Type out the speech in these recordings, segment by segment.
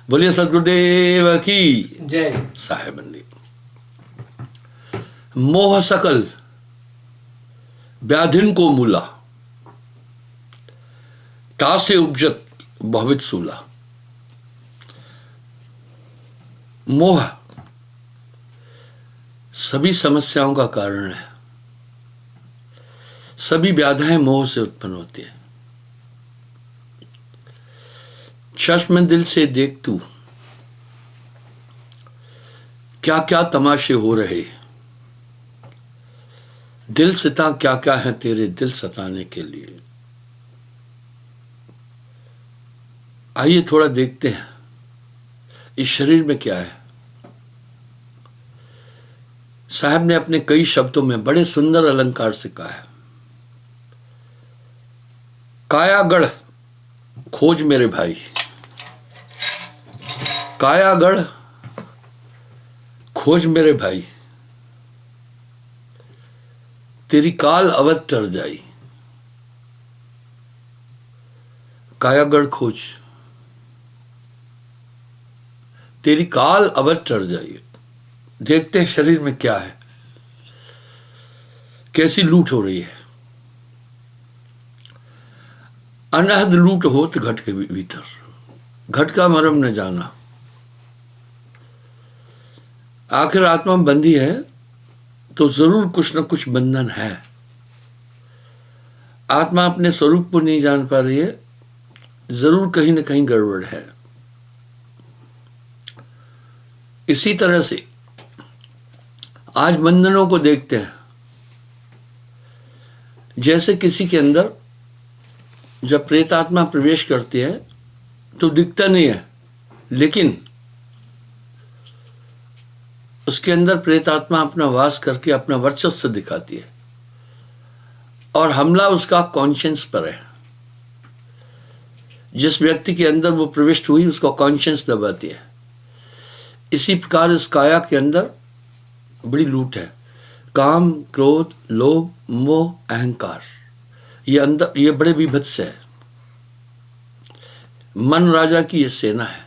बोलिए सदगुरुदेव की जय। साहेब बंदी। मोह सकल व्याधिन को मूला, तासे उपजत भवित सूला। मोह सभी समस्याओं का कारण है। सभी व्याधियां मोह से उत्पन्न होती है। चश्म दिल से देख तू, क्या क्या तमाशे हो रहे, दिल सिता क्या क्या है तेरे दिल सताने के लिए। आइए थोड़ा देखते हैं इस शरीर में क्या है। साहब ने अपने कई शब्दों में बड़े सुंदर अलंकार से कहा है, कायागढ़ खोज मेरे भाई, कायागढ़ खोज मेरे भाई, तेरी काल अवध टर जाई। कायागढ़ खोज, तेरी काल अवध टर जाई। देखते हैं शरीर में क्या है, कैसी लूट हो रही है। अनहद लूट होत घट के भीतर, घट का मरम न जाना। आखिर आत्मा बंधी है तो जरूर कुछ न कुछ बंधन है। आत्मा अपने स्वरूप को नहीं जान पा रही है, जरूर कहीं न कहीं गड़बड़ है। इसी तरह से आज बंधनों को देखते हैं। जैसे किसी के अंदर जब प्रेत आत्मा प्रवेश करती है तो दिखता नहीं है, लेकिन उसके अंदर प्रेत आत्मा अपना वास करके अपना वर्चस्व दिखाती है और हमला उसका कॉन्शियंस पर है। जिस व्यक्ति के अंदर वो प्रविष्ट हुई उसका कॉन्शियंस दबाती है। इसी प्रकार इस काया के अंदर बड़ी लूट है। काम, क्रोध, लोभ, मोह, अहंकार, ये अंदर ये बड़े विभत्स है। मन राजा की ये सेना है।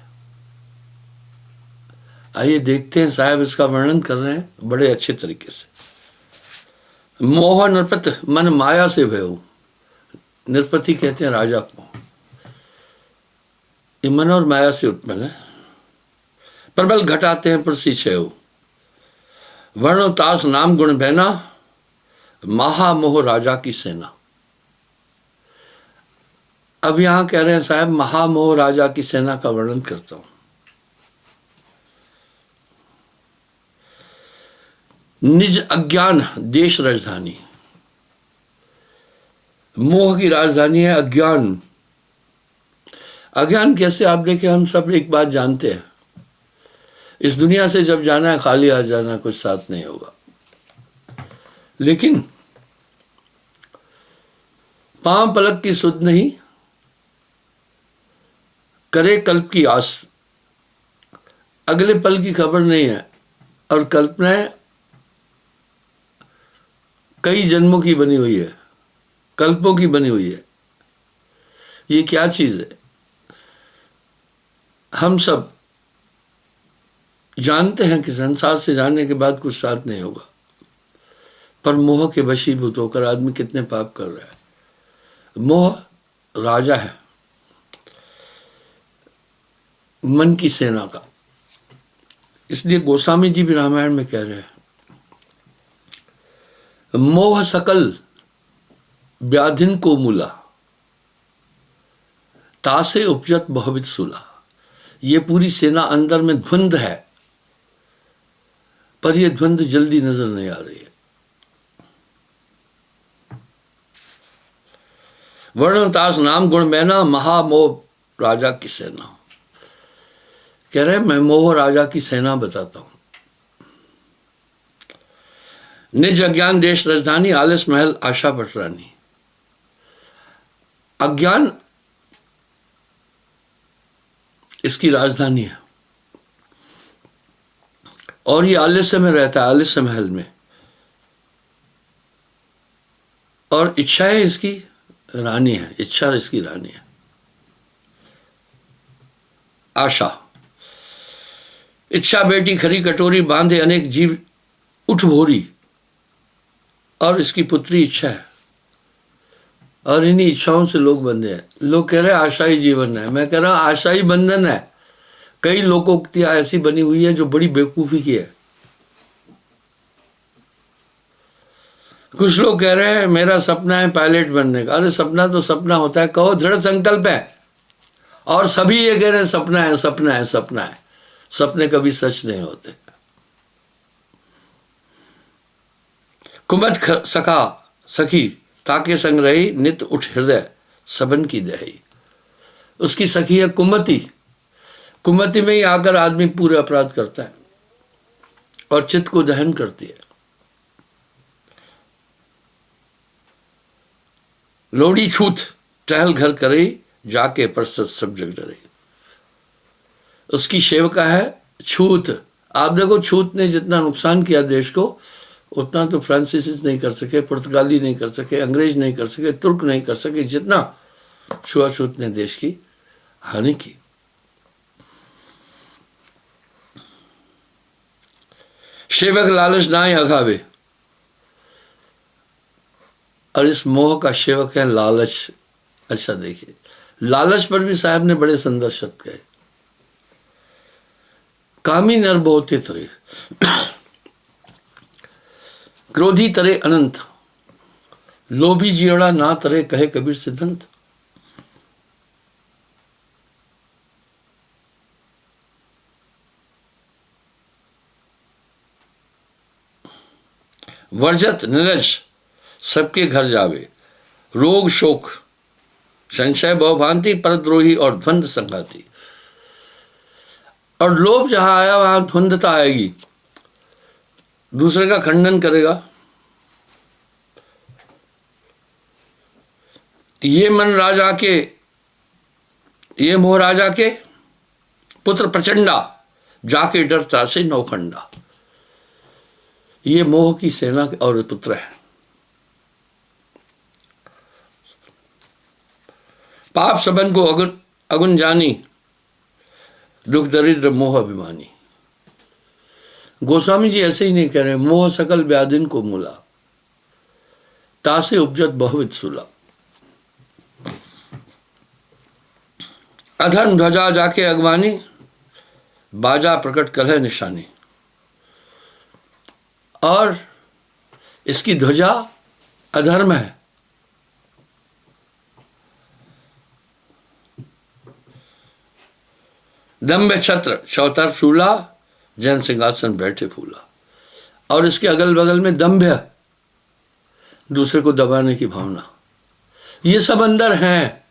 आइए देखते हैं, साहब इसका वर्णन कर रहे हैं बड़े अच्छे तरीके से। मोह नृपत मन माया से भयउ, नृपति कहते हैं राजा को। ये मन और माया से उत्पन्न है। प्रबल घटाते हैं प्रसिक्षय, वर्ण तास नाम गुण बहना, महामोह राजा की सेना। अब यहां कह रहे हैं साहब महामोह राजा की सेना का वर्णन करता हूं। निज अज्ञान देश राजधानी, मोह की राजधानी है अज्ञान। अज्ञान कैसे? आप देखें, हम सब एक बात जानते हैं, इस दुनिया से जब जाना है खाली आ जाना, कुछ साथ नहीं होगा। लेकिन पांव पलक की सुध नहीं, करे कल्प की आस। अगले पल की खबर नहीं है और कल्पनाएं कई जन्मों की बनी हुई है, कल्पों की बनी हुई है। ये क्या चीज है? हम सब जानते हैं कि संसार से जाने के बाद कुछ साथ नहीं होगा, पर मोह के वशीभूत होकर आदमी कितने पाप कर रहा है। मोह राजा है मन की सेना का। इसलिए गोस्वामी जी भी रामायण में कह रहे हैं, मोह सकल व्याधिन को मूला, तासे उपजत बहुविध सूला। ये पूरी सेना अंदर में द्वंद है, पर यह द्वंद जल्दी नजर नहीं आ रही है। वर्ण तास नाम गुण मैना, महामोह राजा की सेना। कह रहे हैं मैं मोह राजा की सेना बताता हूं। निज अज्ञान देश राजधानी, आलस महल आशा पटरानी। अज्ञान इसकी राजधानी है और ये आलस्य में रहता है, आलस्य महल में। और इच्छाएं इसकी रानी है, इच्छा इसकी रानी है। आशा, इच्छा बेटी खरी कटोरी बांधे अनेक जीव उठ भोरी, और इसकी पुत्री इच्छा है, और इन्हीं इच्छाओं से लोग बंधे हैं। लोग कह रहे हैं आशाई जीवन है, मैं कह रहा हूं आशाई बंधन है। कई लोकोक्तियां ऐसी बनी हुई है जो बड़ी बेवकूफी की है। कुछ लोग कह रहे हैं मेरा सपना है पायलट बनने का। अरे सपना तो सपना होता है, कहो दृढ़ संकल्प है। और सभी ये कह रहे हैं सपना है, सपना है, सपना है। सपने कभी सच नहीं होते। कुमत सखा सखी ताके संग रही, नित उठ हृदय सबन की दही। उसकी सखी है कुमति। कुमति में ही आकर आदमी पूरे अपराध करता है और चित्त को दहन करती है। लोड़ी छूत टहल घर करे, जाके परसत सब जग डरे। उसकी सेवका है छूत। आप देखो छूत ने जितना नुकसान किया देश को, उतना तो फ्रांसीसी नहीं कर सके, पुर्तगाली नहीं कर सके, अंग्रेज नहीं कर सके, तुर्क नहीं कर सके, जितना छुआछूत ने देश की हानि की। सेवक लालच नाय अघावे, और इस मोह का सेवक है लालच। अच्छा देखिए, लालच पर भी साहब ने बड़े सुंदर शब्द कहे। कामी नर बहुत तरे, क्रोधी तरे अनंत, लोभी जियोड़ा ना तरे, कहे कबीर सिद्धांत। वर्जत निरज सबके घर जावे, रोग शोक संशय भवभांति, परद्रोही और द्वंद्व संघाती। और लोभ जहां आया वहां द्वंद्वता आएगी, दूसरे का खंडन करेगा। ये मन राजा के, ये मोह राजा के पुत्र प्रचंडा, जाके डरता से नौखंडा। ये मोह की सेना और पुत्र है। पाप सबन को अगुन जानी, दुख दरिद्र मोह अभिमानी। गोस्वामी जी ऐसे ही नहीं कह रहे, मोह सकल व्याधिन को मूला, तासे उपजत बहुविध सूला। अधर्म ध्वजा जाके अगवानी, बाजा प्रकट कलह निशानी। और इसकी ध्वजा अधर्म है। दम्भ छत्र चौतर शूला, जैन सिंहासन बैठे फूला। और इसके अगल बगल में दम्भ, दूसरे को दबाने की भावना। ये सब अंदर हैं।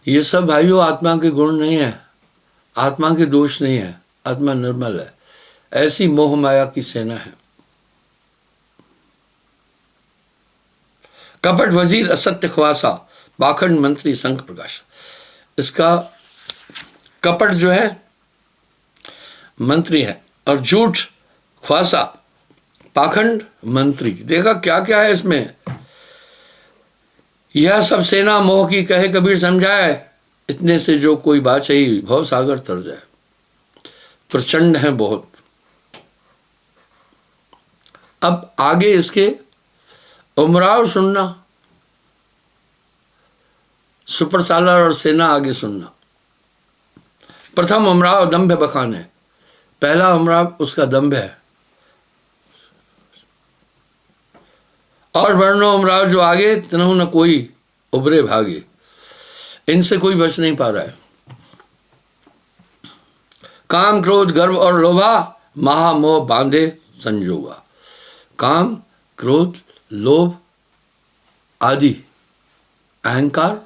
ये सब भाइयों आत्मा के गुण नहीं है, आत्मा के दोष नहीं है। आत्मा निर्मल है। ऐसी मोह माया की सेना है। कपट वजीर असत्य ख्वासा, पाखंड मंत्री शंख प्रकाश। इसका कपट जो है मंत्री है, और झूठ ख्वासा पाखंड मंत्री। देखा क्या क्या है इसमें। यह सब सेना मोह की, कहे कबीर समझाए, इतने से जो कोई बाचई भव सागर तर जाए। प्रचंड है बहुत। अब आगे इसके उमराव सुनना, सुपरसालर और सेना आगे सुनना। प्रथम उमराव दंभ बखाने, पहला उमराव उसका दंभ है। और वर्णो उमराव जो आगे, तिन्हु न कोई उबरे भागे। इनसे कोई बच नहीं पा रहा है। काम क्रोध गर्व और लोभा, महामोह बांधे संजोगा। काम क्रोध लोभ आदि अहंकार,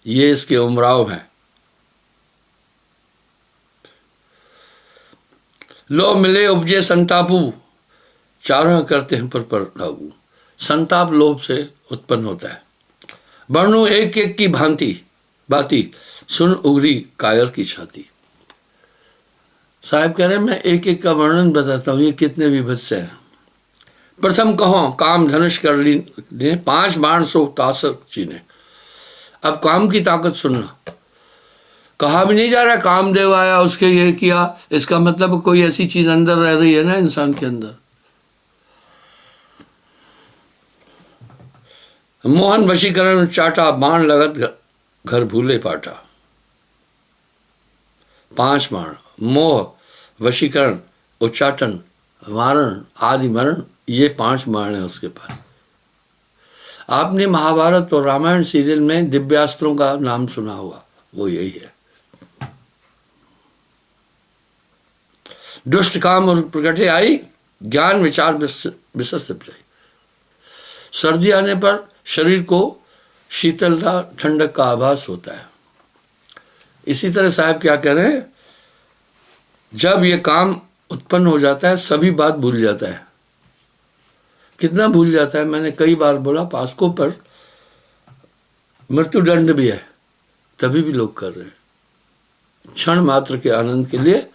ये इसके उमराव हैं। लोभ मिले उपजे संतापू, चारों करते हैं पर लागू। संताप लोभ से उत्पन्न होता है। वर्णु एक एक की भांति बाती, सुन उगरी कायर की छाती। साहब कह रहे हैं मैं एक एक का वर्णन बताता हूं, ये कितने विभत्स हैं। प्रथम कहो काम धनुष कर ली, 5 बाण सो तासक चीने। अब काम की ताकत सुनना। कहा भी नहीं जा रहा कामदेव आया उसके ये किया, इसका मतलब कोई ऐसी चीज अंदर रह रही है ना इंसान के अंदर। मोहन वशीकरण चाटा, बाण लगत घर भूले पाटा। 5 बाण, मोह, वशीकरण, उच्चाटन, मारण, आदि मरण, ये 5 बाण है उसके पास। आपने महाभारत और रामायण सीरियल में दिव्यास्त्रों का नाम सुना होगा, वो यही है। दुष्ट काम और प्रकटे आई, ज्ञान विचार बिसर सब जाई। सर्दी आने पर शरीर को शीतलता ठंडक का आभास होता है। इसी तरह साहब क्या कह रहे हैं, जब ये काम उत्पन्न हो जाता है सभी बात भूल जाता है। कितना भूल जाता है, मैंने कई बार बोला पास्को पर मृत्युदंड भी है, तभी भी लोग कर रहे हैं। क्षण मात्र के आनंद के लिए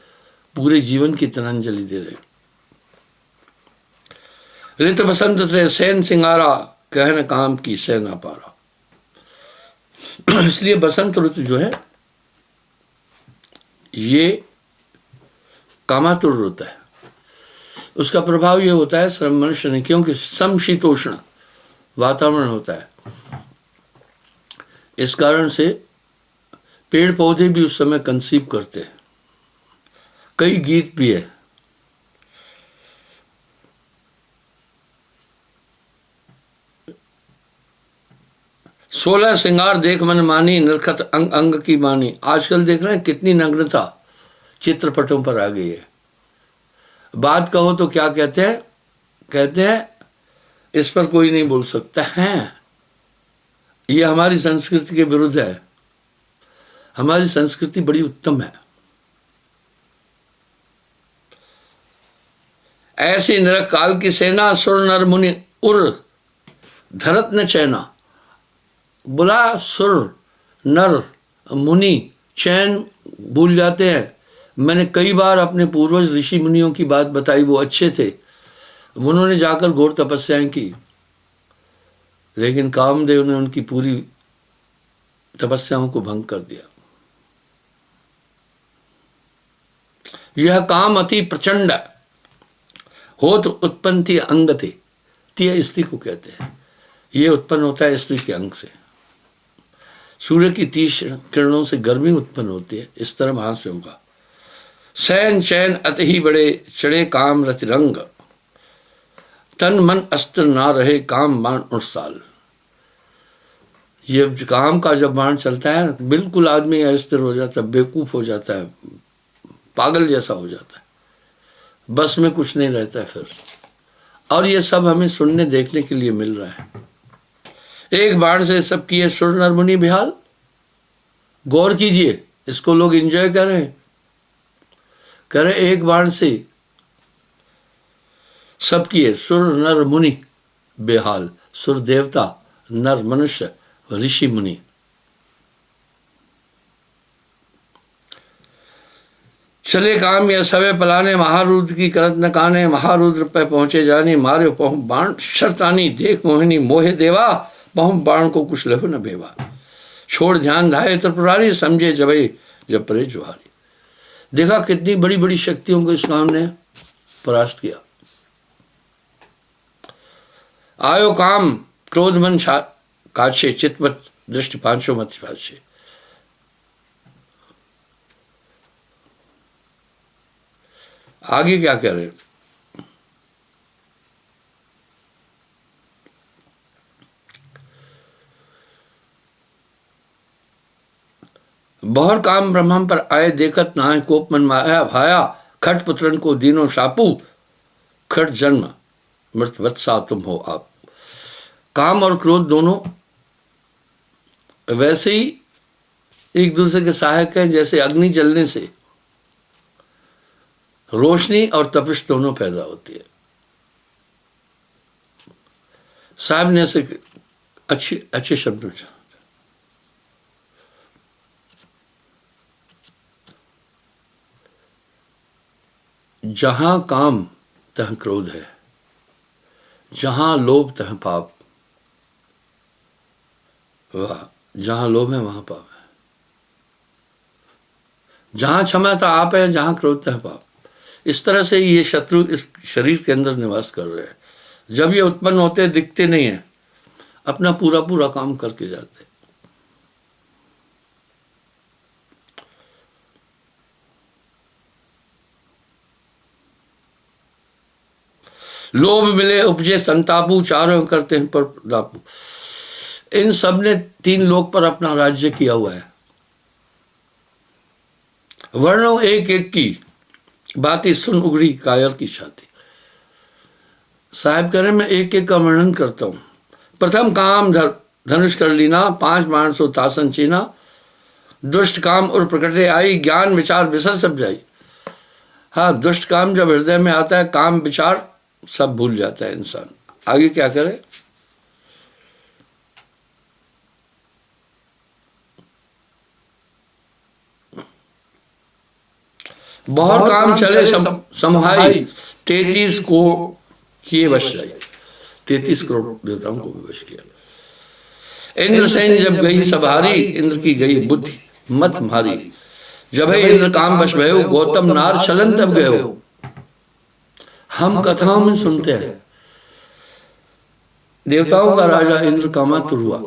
पूरे जीवन की तिलांजलि दे रहे हैं। ऋत बसंत रे सैन सिंगारा, कहन काम की सैन अपारा। इसलिए बसंत ऋतु जो है ये कामातुर ऋतु है। उसका प्रभाव ये होता है श्रम मनुष्य ने, क्योंकि समशीतोष्ण वातावरण होता है। इस कारण से पेड़ पौधे भी उस समय कंसीव करते हैं। कई गीत भी है। सोलह श्रृंगार देख मन मानी, नरखत अंग अंग की मानी। आजकल देख रहे हैं कितनी नग्नता चित्रपटों पर आ गई है। बात कहो तो क्या कहते हैं, कहते हैं इस पर कोई नहीं बोल सकता है। ये हमारी संस्कृति के विरुद्ध है। हमारी संस्कृति बड़ी उत्तम है। ऐसी नरक काल की सेना, सुर नर मुनि उर धरत न चैना। बोला सुर नर मुनि चैन भूल जाते हैं। मैंने कई बार अपने पूर्वज ऋषि मुनियों की बात बताई, वो अच्छे थे, उन्होंने जाकर घोर तपस्याएं की, लेकिन कामदेव ने उनकी पूरी तपस्याओं को भंग कर दिया। यह काम अति प्रचंड होत उत्पन्न थी अंग थे। तीय स्त्री को कहते हैं। ये उत्पन्न होता है स्त्री के अंग से। सूर्य की 30 किरणों से गर्मी उत्पन्न होती है, इस तरह वहां से होगा। सैन चैन अति ही बड़े, चढ़े काम रति रंग। तन मन अस्त्र ना रहे, काम बाण उड़साल। ये काम का जब बाण चलता है बिल्कुल आदमी अस्थिर हो जाता है, बेवकूफ हो जाता है, पागल जैसा हो जाता है, बस में कुछ नहीं रहता है फिर। और ये सब हमें सुनने देखने के लिए मिल रहा है। एक बाण से सब किए सुर नर मुनि बेहाल। गौर कीजिए, इसको लोग एंजॉय कर रहे हैं। कह रहे एक बाण से सब किए सुर नर मुनि बेहाल। सुर देवता, नर मनुष्य, ऋषि मुनि। चले काम यह सवे पलाने, महारुद्र की करत न काने। महारुद्र पे पहुंचे जानी, मारे पहुं बाण शर्तानी। देख मोहिनी मोहे देवा, पहुं बाण को कुछ लहु न बेवा। छोड़ ध्यान धाये त्रिपुरारी, समझे जबे जब परे जुहारी। देखा कितनी बड़ी बड़ी शक्तियों को इस काम ने परास्त किया। आयो काम क्रोध मन काछे, चित्तवत दृष्टि पांचों मत पाछे। आगे क्या कह रहे हैं, बहुर काम ब्रह्म पर आए, देखत नाय कोप मन माया भाया। खट पुत्रन को दीनो शापू, खट जन्म मृत वत्सा तुम हो आप। काम और क्रोध दोनों वैसे ही एक दूसरे के सहायक हैं, जैसे अग्नि जलने से रोशनी और तपिश दोनों पैदा होती है। साहब ने से अच्छे शब्दों में, जहां काम तह क्रोध है, जहां लोभ तह पाप। वाह, जहां लोभ है वहां पाप है। जहाँ क्षमता आप है, जहाँ क्रोध है पाप। इस तरह से ये शत्रु इस शरीर के अंदर निवास कर रहे हैं। जब ये उत्पन्न होते दिखते नहीं है, अपना पूरा पूरा काम करके जाते। लोभ मिले उपजे संतापू, चारों करते हैं पर दापू। इन सब ने 3 लोक पर अपना राज्य किया हुआ है। वर्णों एक एक की बातें सुन उगड़ी कायर की छाती। साहब कह रहे मैं एक एक का वर्णन करता हूं। प्रथम काम धनुष कर लीना, 5 बाण सो तासन चीना। दुष्ट काम और प्रकटे आई, ज्ञान विचार विसर सब जाई। हाँ, दुष्ट काम जब हृदय में आता है, काम विचार सब भूल जाता है इंसान। आगे क्या करे? बहुत काम चले समहाई, 33 को किए वश लाई। 33 करोड़ देवताओं को भी वश किया। इंद्र सेन जब गई सभारी, इंद्र की गई बुद्धि मत मारी। जब है इंद्र काम वश भयो, गौतम नार छलन तब गयो। हम कथाओं में सुनते हैं देवताओं का राजा इंद्र कामातुर हुआ,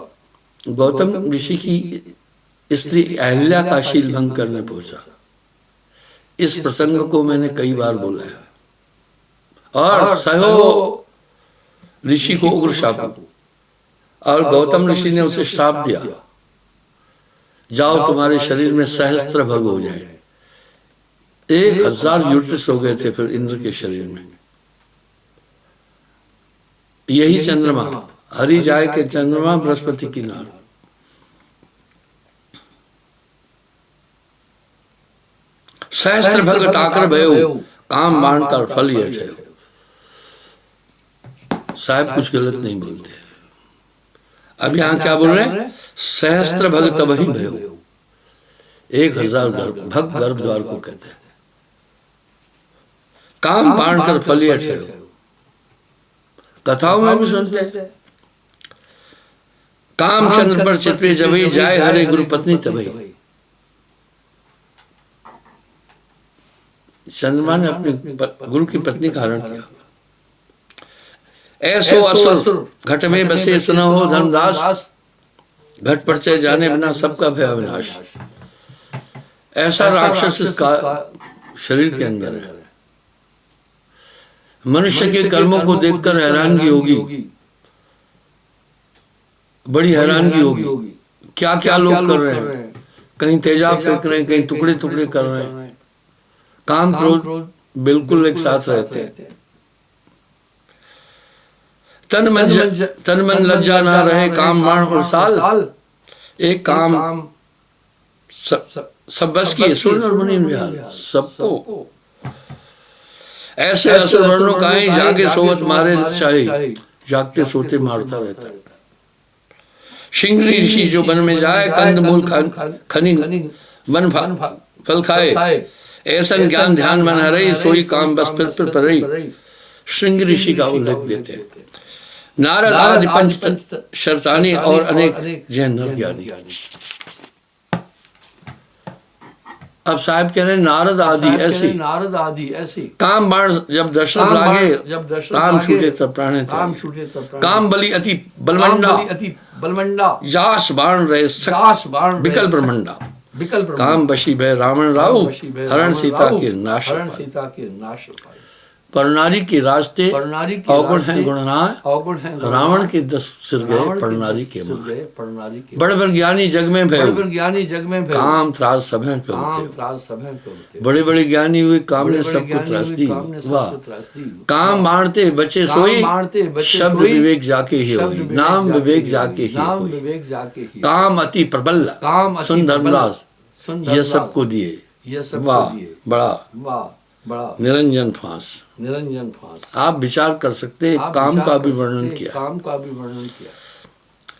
गौतम ऋषि की स्त्री अहल्या का शील भंग करने पहुंचा। इस प्रसंग को मैंने कई बार बोला है। और सहो ऋषि को उग्र शाप, और गौतम ऋषि ने उसे श्राप दिया, जाओ तुम्हारे शरीर में सहस्त्र भग हो जाए। 1000 यूट्रस हो गए थे फिर इंद्र के शरीर में। यही चंद्रमा, हरि जाए के चंद्रमा बृहस्पति की नार। सहस्त्र भग ताकर भयो, काम बाण कर फल ये ठहरो। साहब कुछ गलत नहीं बोलते। अब यहाँ क्या बोल रहे हैं? सहस्त्र भग तब ही भयो। 1000 गर्भ, भग गर्भ द्वार को कहते हैं। काम बाण कर फल ये ठहरो। कथाओं में भी सुनते हैं। काम चंद्र पर चित्रे जबई, जाए हरे गुरु पत्नी तबई। चंद्रमा ने अपने गुरु की पत्नी का हरण किया। ऐसो असुर घट में बसे सुना हो धर्मदास, घट पर से जाने बिना सबका भय अविनाश। ऐसा राक्षस इसका शरीर के अंदर है। मनुष्य के कर्मों को देखकर हैरानगी होगी, बड़ी हैरानगी होगी। क्या क्या लोग कर रहे हैं, कहीं तेजाब फेंक रहे हैं, कहीं टुकड़े टुकड़े कर रहे हैं। काम क्रोध बिल्कुल एक साथ रहते हैं। तन मन लज्जा ना रहे, काम बाण और साल। एक काम सब बस की सुन और मुनि निहाल सबको। ऐसे असुर वर्णों का ही जागे सोवत मारे चाहे, जागते सोते मारता रहता है। शिंगरी ऋषि जो वन में जाए, कंद मूल खनी वन फल खाए। ऐसन ज्ञान ध्यान मन हरई, सोई काम बस फिर परई। श्रृंग ऋषि का उल्लेख देते हैं। नारद आदि पंच शर्तानी और अनेक जैन ज्ञानी। अब साहब कह रहे नारद आदि ऐसी काम बाण जब दशरथ लागे, काम छूटे तब प्राणे थे। काम बलि अति बलवंडा, जास बाण रहे विकल ब्रह्मंडा। काम बशी भय रावण राव, हरण सीता के नाश। पर नारी के रास्ते अवगुण है गुणनाय, रावण के 10 सिर गए पर नारी के माय। बड़े ज्ञानी जग में भयो, काम त्रास सब है बड़े बड़े ज्ञानी हुए, काम ने सबको त्रास दी। वाह, काम बांटते बचे सोई, शब्द विवेक जाके ही होई, नाम विवेक जाके ही होई। काम अति प्रबल सुन धर्मदास, यह सबको दिए। वाह, बड़ा निरंजन फांस। आप विचार कर सकते, काम का भी वर्णन किया।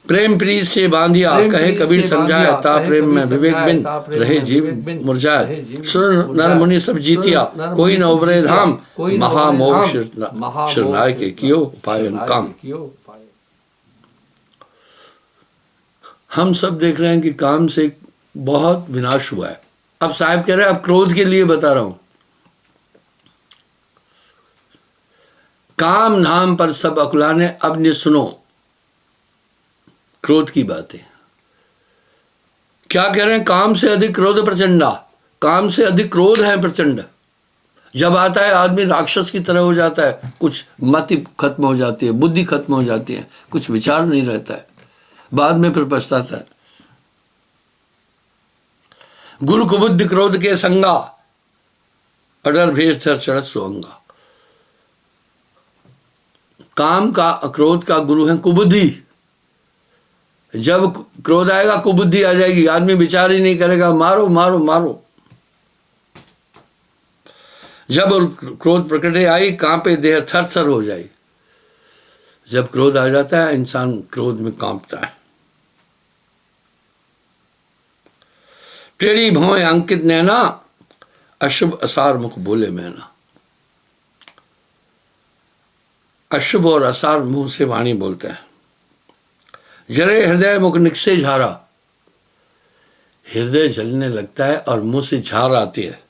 प्रेम प्रीत से बांधिया, कहे कबीर समझाया, ता प्रेम में विवेक बिन रहे जीव मुरझाए। सुर नर मुनि सब जीतिया, कोई न उबरे धाम, महामोह शरणाय के कियो पायन काम। हम सब देख रहे हैं कि काम से बहुत विनाश हुआ है। अब साहब कह रहे हैं अब क्रोध के लिए बता रहा हूं। काम नाम पर सब अकुलाने, अब ने सुनो क्रोध की बातें। क्या कह रहे हैं? काम से अधिक क्रोध प्रचंडा, काम से अधिक क्रोध है प्रचंड। जब आता है आदमी राक्षस की तरह हो जाता है, कुछ मति खत्म हो जाती है, बुद्धि खत्म हो जाती है, कुछ विचार नहीं रहता है, बाद में फिर पछताता है। गुरु कुबुद्धि क्रोध के संगा, अडर भेष धर चढ़त सोंगा। काम का क्रोध का गुरु है कुबुद्धि। जब क्रोध आएगा कुबुद्धि आ जाएगी, आदमी विचार ही नहीं करेगा, मारो मारो मारो। जब क्रोध प्रकृति आई, कांपे देह, थर थर हो जाए। जब क्रोध आ जाता है इंसान क्रोध में कांपता है। टेढ़ी भौं अंकित नैना, अशुभ असार मुख बोले मैना। अशुभ और असार मुंह से वाणी बोलते हैं। जरे हृदय मुख निकसे झारा, हृदय जलने लगता है और मुंह से झार आती है।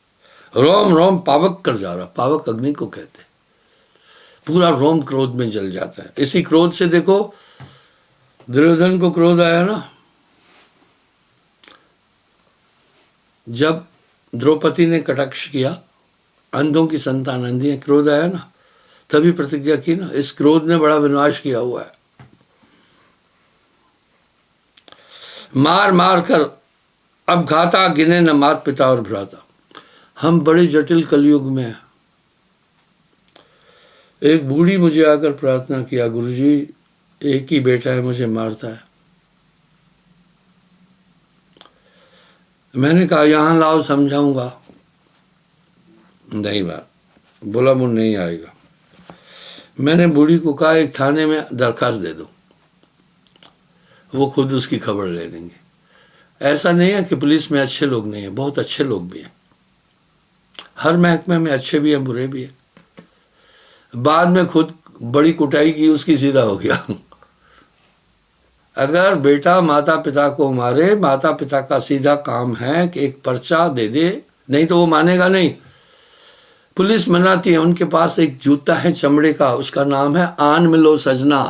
रोम रोम पावक कर जा रहा, पावक अग्नि को कहते हैं। पूरा रोम क्रोध में जल जाता है। इसी क्रोध से देखो दुर्योधन को क्रोध आया ना, जब द्रौपदी ने कटाक्ष किया, अंधों की संतान अंधी है, क्रोध आया ना, तभी प्रतिज्ञा की ना। इस क्रोध ने बड़ा विनाश किया हुआ है। मार मार कर अब घाता, गिने न मात पिता और भ्राता। हम बड़े जटिल कलयुग में हैं। एक बूढ़ी मुझे आकर प्रार्थना किया, गुरुजी एक ही बेटा है, मुझे मारता है। मैंने कहा यहां लाओ, समझाऊंगा। नहीं बात बोला, वो नहीं आएगा। मैंने बूढ़ी को कहा एक थाने में दरखास्त दे दो, वो खुद उसकी खबर ले लेंगे। ऐसा नहीं है कि पुलिस में अच्छे लोग नहीं है, बहुत अच्छे लोग भी हैं। हर महकमे में अच्छे भी हैं, बुरे भी हैं। बाद में खुद बड़ी कुटाई की, उसकी सीधा हो गया। अगर बेटा माता पिता को मारे, माता पिता का सीधा काम है कि एक पर्चा दे दे, नहीं तो वो मानेगा नहीं। पुलिस मनाती है। उनके पास एक जूता है चमड़े का, उसका नाम है आन मिलो सजना,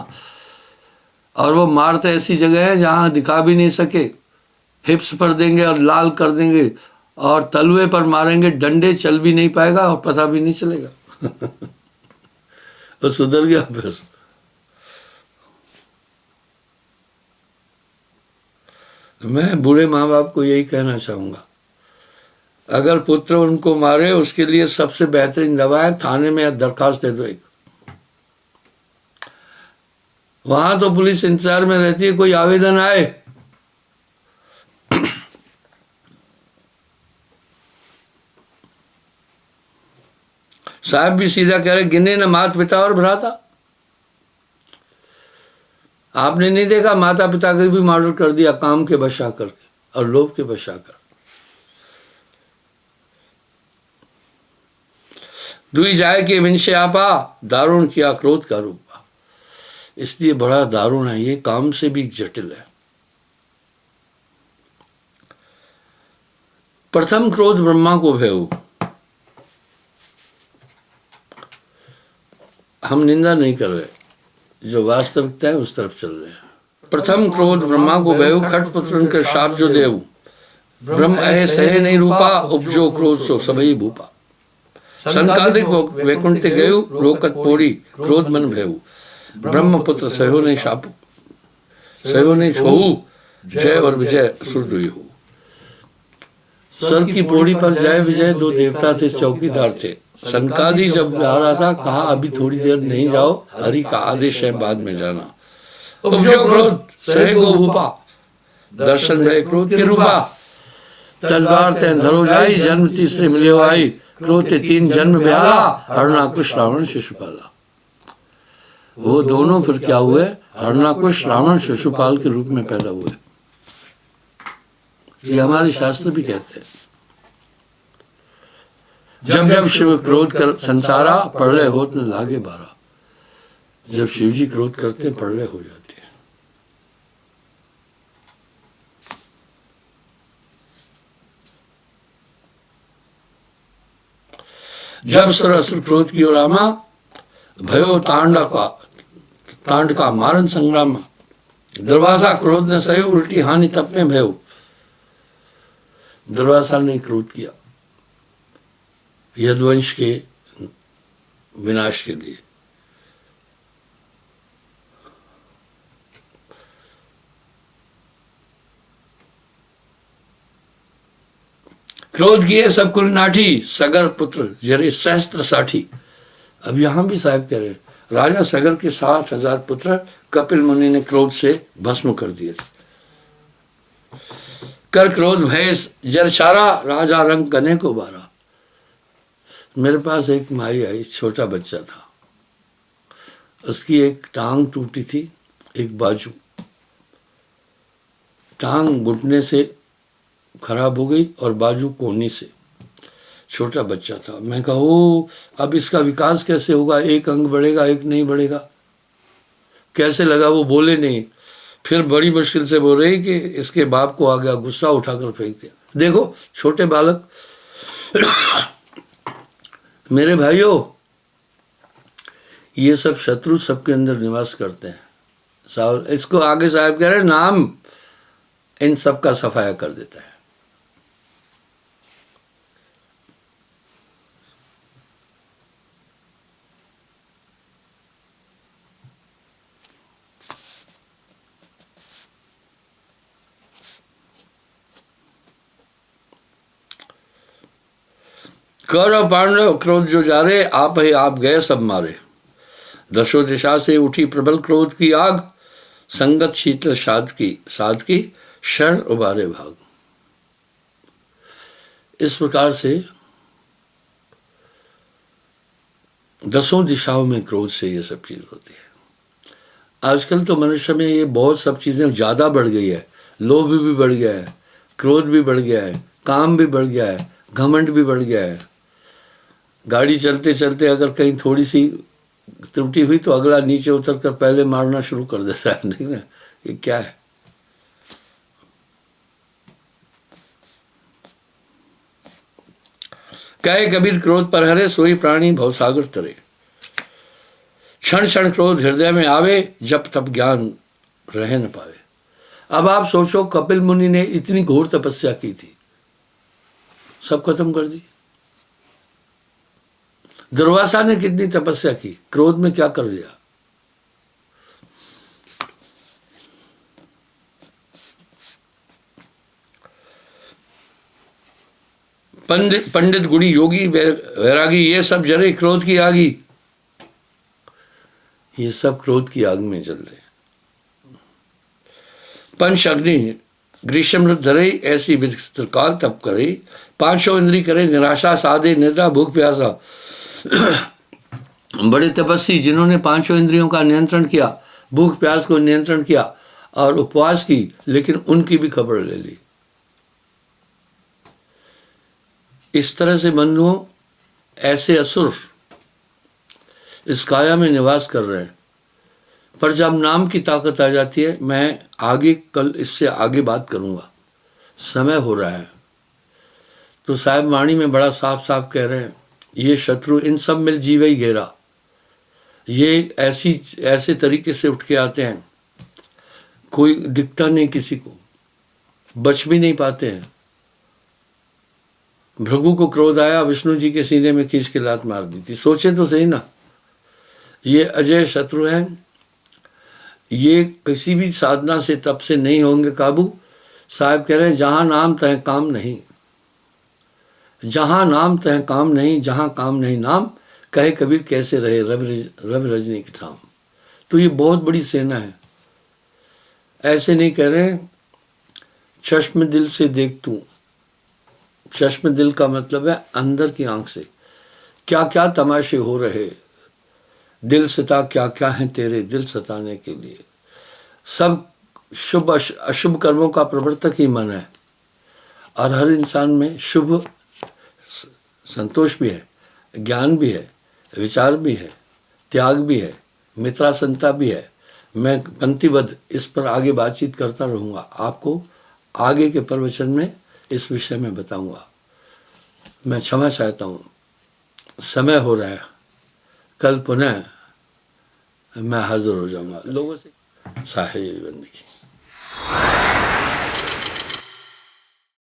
और वो मारते ऐसी जगह है जहां दिखा भी नहीं सके। हिप्स पर देंगे और लाल कर देंगे, और तलवे पर मारेंगे, डंडे चल भी नहीं पाएगा और पता भी नहीं चलेगा। वो सुधर गया फिर। मैं बूढ़े माँ बाप को यही कहना चाहूंगा, अगर पुत्र उनको मारे, उसके लिए सबसे बेहतरीन दवा है थाने में दरखास्त दे दो एक। वहां तो पुलिस इंतजार में रहती है कोई आवेदन आए। साहब भी सीधा कह रहे, गिने न माता पिता और भ्राता। आपने नहीं देखा माता पिता का भी मर्डर कर दिया, काम के बशा करके और लोभ के बशा कर। दुई जाए के विंशे आपा, दारुण किया क्रोध का रूपा। इसलिए बड़ा दारुण है ये, काम से भी जटिल है। प्रथम क्रोध ब्रह्मा को भयऊ। हम निंदा नहीं कर रहे, जो वास्तविकता है उस तरफ चल रहे हैं। प्रथम क्रोध ब्रह्मा को भयऊ, खट पुत्र के साथ जो देव। ब्रह्म अहे सहे नहीं रूपा, उपजो क्रोध सो सबई भूपा। संकादिक वैकुंठ गयु, रोकत पोड़ी क्रोध मन भयऊ। ब्रह्मपुत्र सहो नहीं शापू, सहो नहीं छोहू, जय और विजय सुरदुई हो। स्वर्ग की पौड़ी पर जय विजय दो देवता थे, चौकीदार थे। संकादी जब आ रहा था, कहा अभी थोड़ी देर नहीं जाओ, हरि का आदेश है, बाद में जाना। उपजो क्रोध सहे को भूपा, दर्शन भय क्रोध के रूपा। तलवार ते धरो जाई, जन्म तीसरे मिले आई। क्रोध ते तीन जन्म ब्याला, हरणाकुश रावण शिशुपाला। वो दोनों फिर क्या हुए? हरणाकुश रावण शिशुपाल के रूप में पैदा हुए। ये हमारे शास्त्र भी कहते हैं। जब जब शिव क्रोध कर संसारा, प्रलय होत न लागे बारा। जब शिव जी क्रोध करते हैं, प्रलय हो जाती है। जब सर असुर क्रोध की रामा, भयो तांड का मारन संग्राम। दुर्वासा क्रोध न सही, उल्टी हानि तप में भयो। दुर्वासा ने क्रोध किया यदुवंश के विनाश के लिए। क्रोध किए सब कुल नाठी, सगर पुत्र जरे सहस्त्र साठी। अब यहां भी साहब कह रहे राजा सगर के 60,000 पुत्र कपिल मुनि ने क्रोध से भस्म कर दिए थे। कर क्रोध भय जर चारा, राजा रंग गने को बारा। मेरे पास एक माई आई, छोटा बच्चा था, उसकी एक टांग टूटी थी, एक बाजू, टांग घुटने से खराब हो गई और बाजू कोहनी से। छोटा बच्चा था। मैं कहा ओ अब इसका विकास कैसे होगा, एक अंग बढ़ेगा एक नहीं बढ़ेगा, कैसे लगा? वो बोले नहीं। फिर बड़ी मुश्किल से बोल रही कि इसके बाप को आ गया गुस्सा, उठाकर फेंक दिया। देखो छोटे बालक मेरे भाइयों, ये सब शत्रु सबके अंदर निवास करते हैं। साहब इसको आगे साहब कह रहे नाम इन सब का सफाया कर देता है। कौरव पांडव क्रोध जो जारे, आप ही आप गए सब मारे। दशो दिशा से उठी प्रबल क्रोध की आग, संगत शीतल साध की शरण उबारे भाग। इस प्रकार से दसों दिशाओं में क्रोध से ये सब चीज होती है। आजकल तो मनुष्य में ये बहुत सब चीजें ज्यादा बढ़ गई है। लोभ भी बढ़ गया है, क्रोध भी बढ़ गया है, काम भी बढ़ गया है, घमंड भी बढ़ गया है। गाड़ी चलते चलते अगर कहीं थोड़ी सी त्रुटि हुई तो अगला नीचे उतर कर पहले मारना शुरू कर देता है। नहीं ना, ये क्या है? कहे कबीर क्रोध पर हरे, सोई प्राणी भवसागर तरे। क्षण क्षण क्रोध हृदय में आवे, जब तब ज्ञान रह न पावे। अब आप सोचो कपिल मुनि ने इतनी घोर तपस्या की थी, सब खत्म कर दी। दुर्वासा ने कितनी तपस्या की, क्रोध में क्या कर दिया? पंडित गुणी योगी वैरागी, ये सब जरे क्रोध की आगी। ये सब क्रोध की आग में जल रहे। पंच अग्नि ग्रीष्म धरे, ऐसी विचित्र काल तप करे। पांचों इंद्री करे निराशा, साधे निद्रा भूख प्यासा। बड़े तपस्वी जिन्होंने पांचों इंद्रियों का नियंत्रण किया, भूख प्यास को नियंत्रण किया और उपवास की, लेकिन उनकी भी खबर ले ली। इस तरह से बंधुओं, ऐसे असुर इस काया में निवास कर रहे हैं। पर जब नाम की ताकत आ जाती है, मैं आगे कल इससे आगे बात करूंगा, समय हो रहा है। तो साहिब वाणी में बड़ा साफ साफ कह रहे हैं, ये शत्रु इन सब में जीव ही घेरा। ये ऐसे तरीके से उठ के आते हैं, कोई दिखता नहीं किसी को, बच भी नहीं पाते हैं। भृगु को क्रोध आया, विष्णु जी के सीने में खींच के लात मार दी थी। सोचे तो सही ना, ये अजय शत्रु हैं। ये किसी भी साधना से तप से नहीं होंगे काबू। साहब कह रहे हैं जहां नाम तह काम नहीं, जहां नाम तह काम नहीं, जहां काम नहीं नाम, कहे कबीर कैसे रहे रवि रजनी की ठाम। तो ये बहुत बड़ी सेना है। ऐसे नहीं कह रहे चश्म दिल से देख तू। चश्म दिल का मतलब है अंदर की आंख से क्या क्या तमाशे हो रहे। दिल सता क्या क्या है तेरे, दिल सताने के लिए। सब शुभ अशुभ कर्मों का प्रवर्तक ही मन है, और हर इंसान में शुभ संतोष भी है, ज्ञान भी है, विचार भी है, त्याग भी है, मित्रासनता भी है। मैं पंक्तिबद्ध इस पर आगे बातचीत करता रहूँगा, आपको आगे के प्रवचन में इस विषय में बताऊँगा। मैं क्षमा चाहता हूँ। समय हो रहा है, कल पुनः मैं हाजिर हो जाऊंगा लोगों से। साहिब बंदगी।